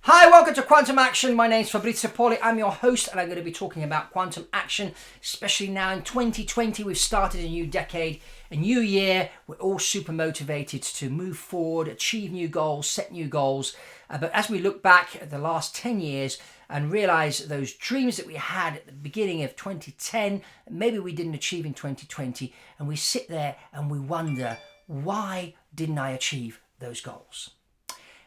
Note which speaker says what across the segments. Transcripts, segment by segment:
Speaker 1: Hi, welcome to Quantum Action. My name's Fabrizio Poli. I'm your host and I'm going to be talking about quantum action, especially now in 2020. We've started a new decade, a new year. We're all super motivated to move forward, achieve new goals, set new goals. But as we look back at the last 10 years and realize those dreams that we had at the beginning of 2010, maybe we didn't achieve in 2020, and we sit there and we wonder, why didn't I achieve those goals?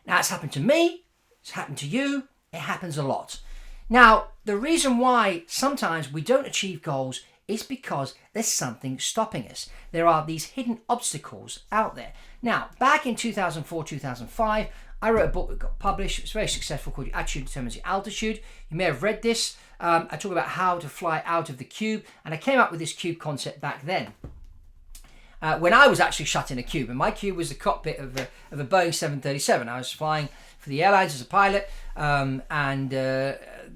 Speaker 1: Now, it's happened to me. It's happened to you. It happens a lot. Now, the reason why sometimes we don't achieve goals is because there's something stopping us. There are these hidden obstacles out there. Now, back in 2004, 2005, I wrote a book that got published. It was very successful, called Your Attitude Determines Your Altitude. You may have read this. I talk about how to fly out of the cube, and I came up with this cube concept back then. When I was actually shut in a cube, and my cube was the cockpit of a Boeing 737. I was flying for the airlines as a pilot, and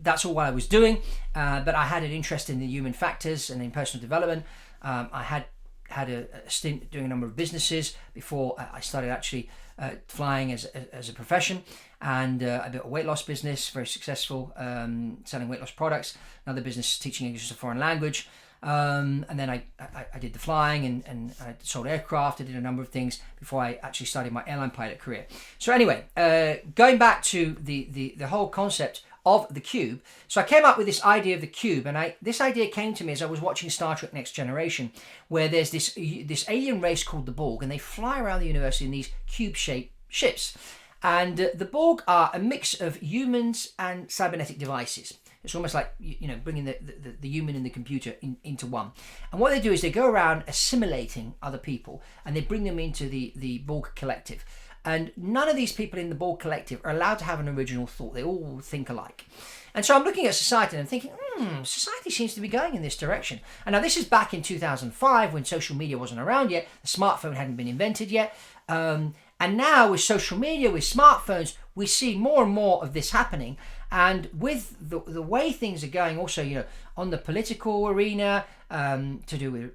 Speaker 1: that's all what I was doing. But I had an interest in the human factors and in personal development. I had a stint doing a number of businesses before I started actually flying as a profession. And I built a weight loss business, very successful, selling weight loss products. Another business teaching English as a foreign language. And then I did the flying and I sold aircraft. I did a number of things before I actually started my airline pilot career. So anyway, going back to the whole concept of the cube. So I came up with this idea of the cube, and this idea came to me as I was watching Star Trek Next Generation, where there's this alien race called the Borg, and they fly around the universe in these cube-shaped ships. And the Borg are a mix of humans and cybernetic devices. It's almost like, bringing the human and the computer into one. And what they do is they go around assimilating other people, and they bring them into the Borg collective. And none of these people in the Borg collective are allowed to have an original thought. They all think alike. And so I'm looking at society and I'm thinking, society seems to be going in this direction. And now this is back in 2005 when social media wasn't around yet. The smartphone hadn't been invented yet. And now with social media, with smartphones, we see more and more of this happening. And with the way things are going, also, on the political arena, to do with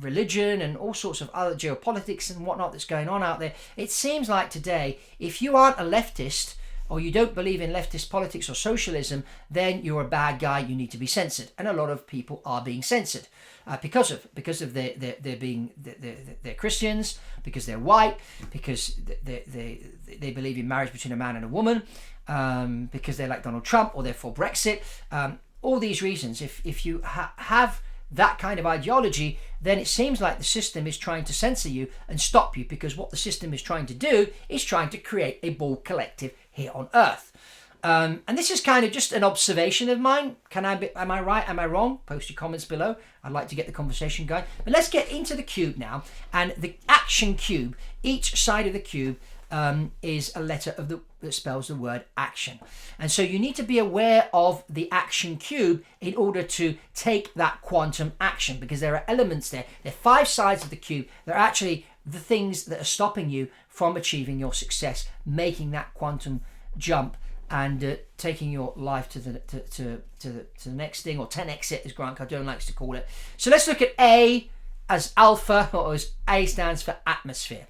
Speaker 1: religion and all sorts of other geopolitics and whatnot that's going on out there, it seems like today, if you aren't a leftist or you don't believe in leftist politics or socialism, then you're a bad guy. You need to be censored, and a lot of people are being censored because of they're Christians, because they're white, because they believe in marriage between a man and a woman, because they're like Donald Trump or they're for Brexit. All these reasons. If you have that kind of ideology, then it seems like the system is trying to censor you and stop you, because what the system is trying to do is trying to create a Borg collective here on Earth. And this is kind of just an observation of mine. Am I right? Am I wrong? Post your comments below. I'd like to get the conversation going. But let's get into the cube now. And the action cube, each side of the cube is a letter that spells the word action. And so you need to be aware of the action cube in order to take that quantum action, because there are elements there. There are 5 sides of the cube. They're actually the things that are stopping you from achieving your success, making that quantum jump and taking your life to the next thing, or 10x it, as Grant Cardone likes to call it. So let's look at A as alpha, or as A stands for atmosphere.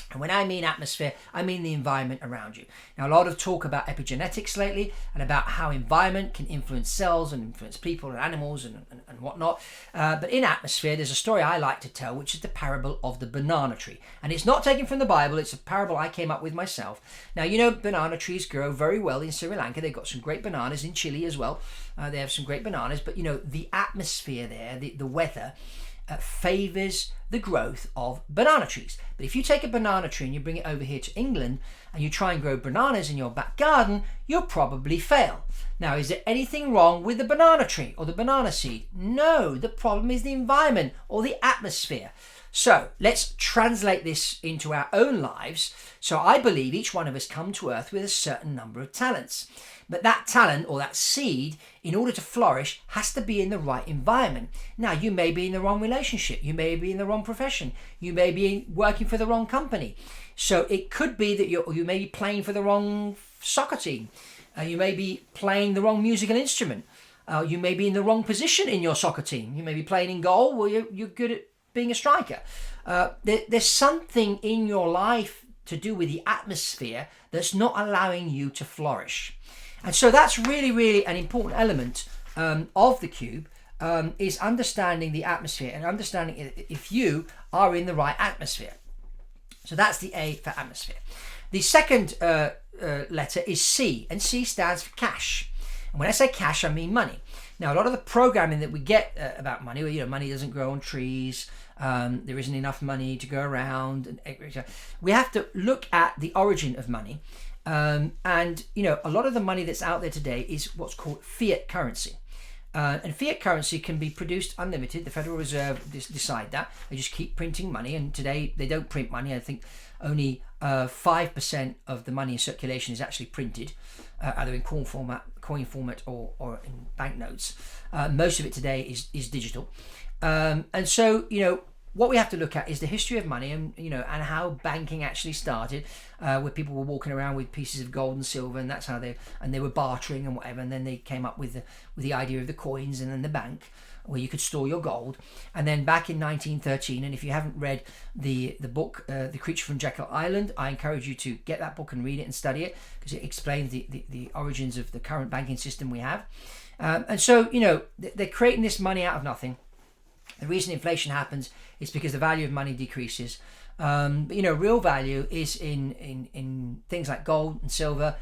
Speaker 1: And when I mean atmosphere, I mean the environment around you. Now, a lot of talk about epigenetics lately and about how environment can influence cells and influence people and animals and whatnot. But in atmosphere, there's a story I like to tell, which is the parable of the banana tree. And it's not taken from the Bible. It's a parable I came up with myself. Now, banana trees grow very well in Sri Lanka. They've got some great bananas in Chile as well. They have some great bananas. But, the atmosphere there, the weather, favors the growth of banana trees. But if you take a banana tree and you bring it over here to England and you try and grow bananas in your back garden, you'll probably fail. Now, is there anything wrong with the banana tree or the banana seed? No, the problem is the environment or the atmosphere. So let's translate this into our own lives. So I believe each one of us come to earth with a certain number of talents. But that talent or that seed, in order to flourish, has to be in the right environment. Now, you may be in the wrong relationship. You may be in the wrong profession. You may be working for the wrong company. So it could be that you may be playing for the wrong soccer team. You may be playing the wrong musical instrument. You may be in the wrong position in your soccer team. You may be playing in goal, or you're good at being a striker. There's something in your life to do with the atmosphere that's not allowing you to flourish. And so that's really, really an important element of the cube, is understanding the atmosphere and understanding if you are in the right atmosphere. So that's the A for atmosphere. The second letter is C, and C stands for cash. And when I say cash, I mean money. Now, a lot of the programming that we get about money, where money doesn't grow on trees, there isn't enough money to go around, and we have to look at the origin of money. And a lot of the money that's out there today is what's called fiat currency. And fiat currency can be produced unlimited. The Federal Reserve decide that. They just keep printing money, and today they don't print money. I think only 5% of the money in circulation is actually printed, either in coin format or in banknotes. Most of it today is digital. And so, what we have to look at is the history of money, and and how banking actually started, where people were walking around with pieces of gold and silver, and that's how they were bartering and whatever. And then they came up with the idea of the coins and then the bank, where you could store your gold. And then back in 1913, and if you haven't read the book The Creature from Jekyll Island, I encourage you to get that book and read it and study it, because it explains the origins of the current banking system we have. And so they're creating this money out of nothing. The reason inflation happens is because the value of money decreases. But real value is in things like gold and silver,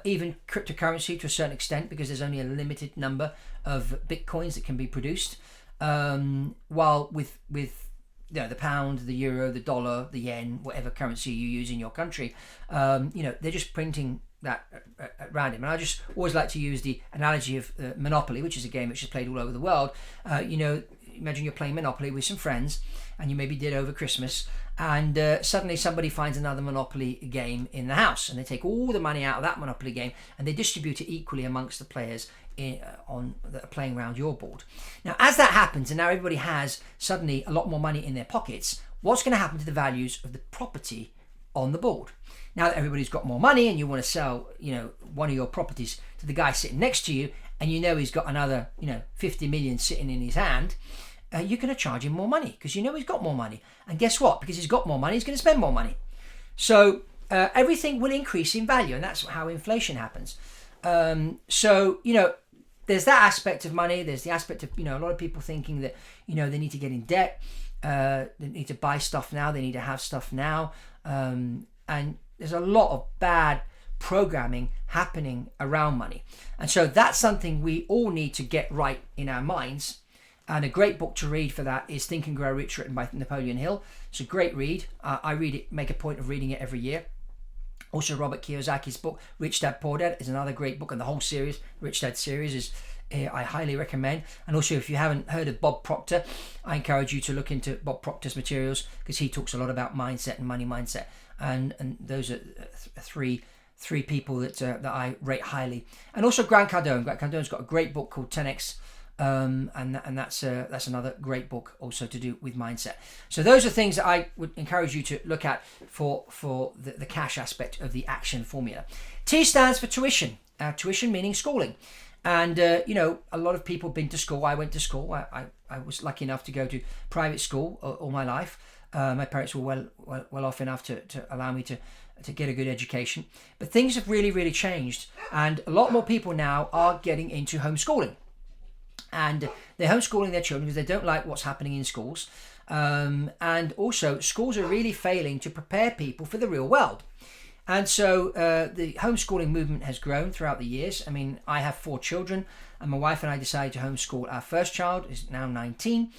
Speaker 1: even cryptocurrency to a certain extent, because there's only a limited number of bitcoins that can be produced. While with the pound, the euro, the dollar, the yen, whatever currency you use in your country, they're just printing that at random. And I just always like to use the analogy of Monopoly, which is a game which is played all over the world. Imagine you're playing Monopoly with some friends, and you maybe did over Christmas, and suddenly somebody finds another Monopoly game in the house, and they take all the money out of that Monopoly game and they distribute it equally amongst the players that are playing around your board. Now, as that happens, and now everybody has suddenly a lot more money in their pockets, what's going to happen to the values of the property on the board? Now that everybody's got more money, and you want to sell, one of your properties to the guy sitting next to you, and he's got another, 50 million sitting in his hand, you're going to charge him more money, because he's got more money. And guess what? Because he's got more money, he's going to spend more money. So everything will increase in value, and that's how inflation happens. So there's that aspect of money. There's the aspect of, a lot of people thinking that, they need to get in debt, they need to buy stuff now, they need to have stuff now. And there's a lot of bad programming happening around money. And so that's something we all need to get right in our minds. And a great book to read for that is Think and Grow Rich, written by Napoleon Hill. It's a great read. I read it, make a point of reading it every year. Also, Robert Kiyosaki's book, Rich Dad, Poor Dad, is another great book. And the whole series, Rich Dad series, is I highly recommend. And also, if you haven't heard of Bob Proctor, I encourage you to look into Bob Proctor's materials, because he talks a lot about mindset and money mindset. And those are three people that I rate highly. And also Grant Cardone. Grant Cardone's got a great book called 10X. And that's another great book also to do with mindset. So those are things that I would encourage you to look at for the cash aspect of the action formula. T stands for tuition. Tuition meaning schooling. And a lot of people have been to school. I went to school. I was lucky enough to go to private school all my life. My parents were well off enough to allow me to get a good education. But things have really, really changed, and a lot more people now are getting into homeschooling. And they're homeschooling their children because they don't like what's happening in schools. And also, schools are really failing to prepare people for the real world. And so the homeschooling movement has grown throughout the years. I mean, I have 4 children, and my wife and I decided to homeschool our first child, who's now 19,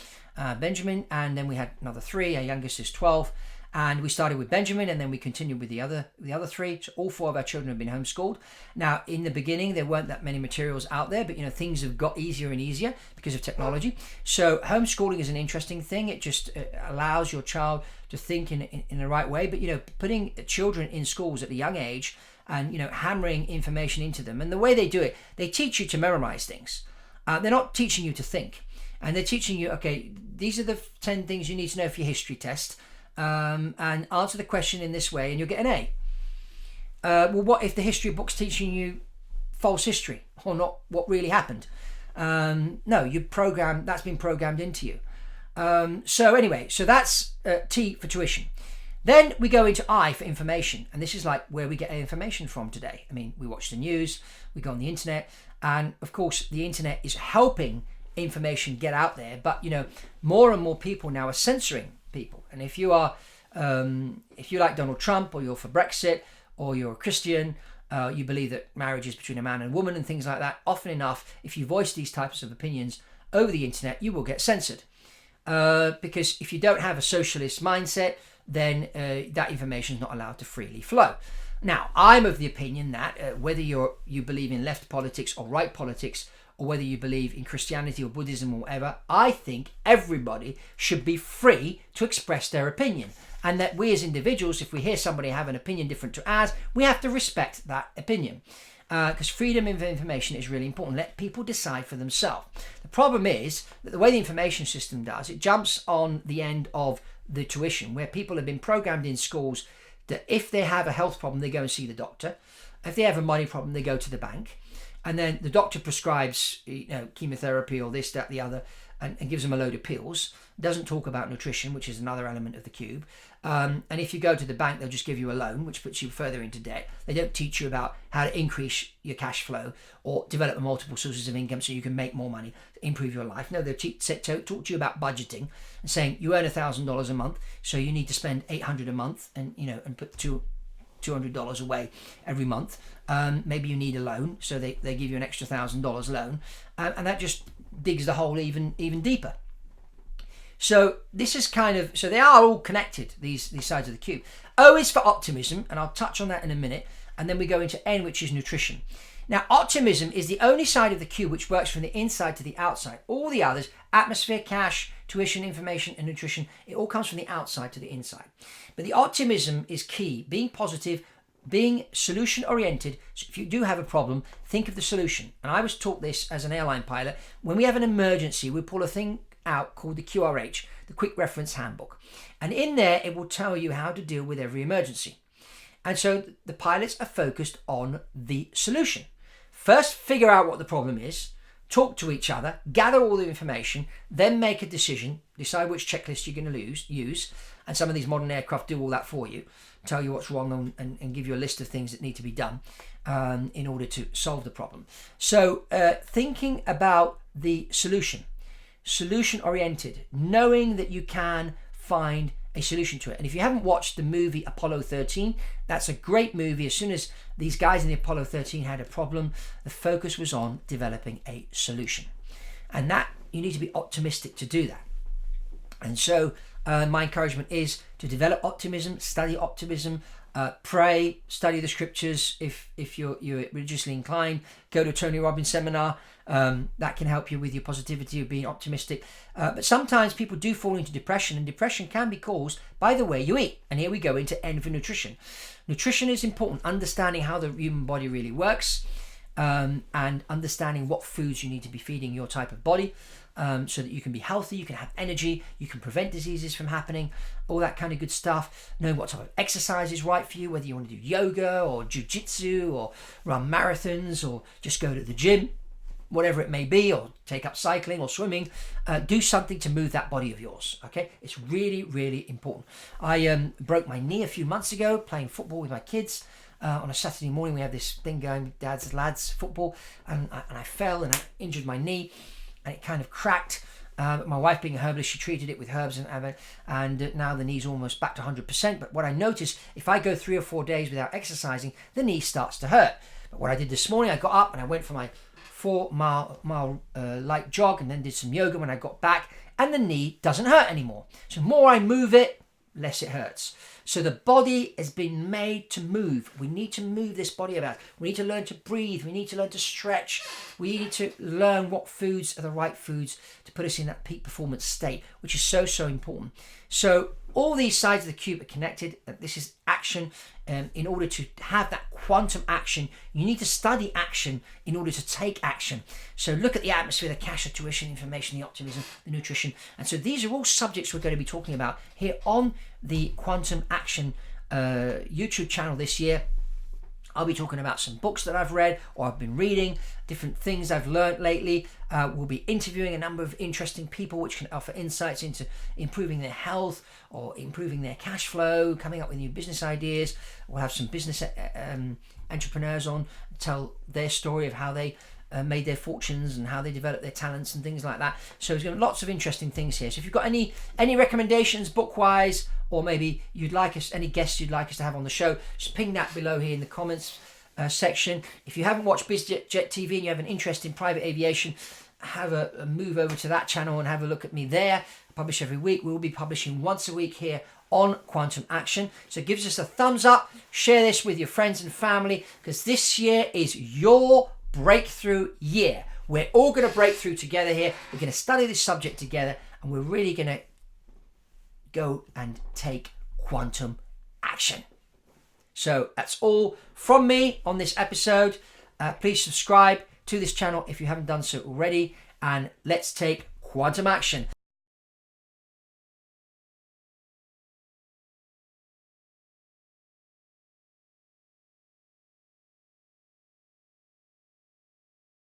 Speaker 1: Benjamin, and then we had another 3. Our youngest is 12. And we started with Benjamin, and then we continued with the other 3. So all 4 of our children have been homeschooled. Now, in the beginning, there weren't that many materials out there, but things have got easier and easier because of technology. So homeschooling is an interesting thing. It just allows your child to think in the right way. But putting children in schools at a young age and hammering information into them, and the way they do it, they teach you to memorize things. They're not teaching you to think, and they're teaching you, okay, these are the 10 things you need to know for your history test. And answer the question in this way and you'll get an A. Well, what if the history book's teaching you false history or not what really happened? No, that's been programmed into you. So that's T for tuition. Then we go into I for information, and this is like where we get our information from today. I mean, we watch the news, we go on the internet, and of course the internet is helping information get out there, but more and more people now are censoring people. And if you are if you like Donald Trump, or you're for Brexit, or you're a Christian, you believe that marriage is between a man and a woman and things like that, often enough, if you voice these types of opinions over the internet, you will get censored. Because if you don't have a socialist mindset, then that information is not allowed to freely flow. Now, I'm of the opinion that whether you believe in left politics or right politics, or whether you believe in Christianity or Buddhism or whatever, I think everybody should be free to express their opinion. And that we as individuals, if we hear somebody have an opinion different to ours, we have to respect that opinion. Because freedom of information is really important. Let people decide for themselves. The problem is that the way the information system does, it jumps on the end of the tuition, where people have been programmed in schools that if they have a health problem, they go and see the doctor. If they have a money problem, they go to the bank. And then the doctor prescribes chemotherapy or this, that, the other, and gives them a load of pills. Doesn't talk about nutrition, which is another element of the cube. And if you go to the bank, they'll just give you a loan, which puts you further into debt. They don't teach you about how to increase your cash flow or develop multiple sources of income so you can make more money, improve your life. No, they'll talk to you about budgeting and saying you earn $1,000 a month, so you need to spend $800 a month, and put $200 away every month. Maybe you need a loan, so they give you an extra $1,000 loan, and that just digs the hole even deeper. So this is so they are all connected, these sides of the cube. O is for optimism, and I'll touch on that in a minute, and then we go into N, which is nutrition. Now, optimism is the only side of the cube which works from the inside to the outside. All the others, atmosphere, cash, tuition, information, and nutrition, it all comes from the outside to the inside. But the optimism is key, being positive, being solution oriented. So if you do have a problem, think of the solution. And I was taught this as an airline pilot. When we have an emergency, we pull a thing out called the QRH, the Quick Reference Handbook. And in there, it will tell you how to deal with every emergency. And so the pilots are focused on the solution. First, figure out what the problem is, talk to each other, gather all the information, then make a decision, decide which checklist you're going to use. And some of these modern aircraft do all that for you, tell you what's wrong and give you a list of things that need to be done in order to solve the problem. So thinking about the solution oriented, knowing that you can find a solution to it. And if you haven't watched the movie Apollo 13, that's a great movie. As soon as these guys in the Apollo 13 had a problem, the focus was on developing a solution. And that you need to be optimistic to do that. And so my encouragement is to develop optimism, study optimism, pray, study the scriptures. If you're religiously inclined, go to a Tony Robbins seminar. That can help you with your positivity of being optimistic. But sometimes people do fall into depression, and depression can be caused by the way you eat. And here we go into N for nutrition. Nutrition is important, understanding how the human body really works, and understanding what foods you need to be feeding your type of body, so that you can be healthy, you can have energy, you can prevent diseases from happening, all that kind of good stuff. Knowing what type of exercise is right for you, whether you want to do yoga or jiu-jitsu or run marathons or just go to the gym, whatever it may be, or take up cycling or swimming. Do something to move that body of yours, okay? It's really, really important. I broke my knee a few months ago playing football with my kids. On a Saturday morning, we have this thing going, Dad's Lads football, and I fell and I injured my knee, and it kind of cracked. My wife, being a herbalist, she treated it with herbs, and now the knee's almost back to 100%. But what I noticed, if I go 3 or 4 days without exercising, the knee starts to hurt. But what I did this morning, I got up and I went for my 4-mile light jog, and then did some yoga when I got back, and the knee doesn't hurt anymore. So the more I move it, less it hurts. So the body has been made to move. We need to move this body about. We need to learn to breathe. We need to learn to stretch. We need to learn what foods are the right foods to put us in that peak performance state, which is so, so important. So all these sides of the cube are connected. This is action. In order to have that quantum action, you need to study action in order to take action. So look at the atmosphere, the cash, the tuition, information, the optimism, the nutrition. And so these are all subjects we're going to be talking about here on the Quantum Action YouTube channel this year. I'll be talking about some books that I've read or I've been reading, different things I've learned lately. We'll be interviewing a number of interesting people which can offer insights into improving their health or improving their cash flow, coming up with new business ideas. We'll have some business entrepreneurs on, tell their story of how they made their fortunes and how they developed their talents and things like that. So there's going to be lots of interesting things here. So if you've got any recommendations book-wise, or maybe you'd like us, any guests you'd like us to have on the show, just ping that below here in the comments section. If you haven't watched BizJet TV and you have an interest in private aviation, have a move over to that channel and have a look at me there. I publish every week. We'll be publishing once a week here on Quantum Action. So give us a thumbs up, share this with your friends and family, because this year is your breakthrough year. We're all going to break through together here. We're going to study this subject together, and we're really going to go and take quantum action. So that's all from me on this episode. Please subscribe to this channel if you haven't done so already, and let's take quantum action.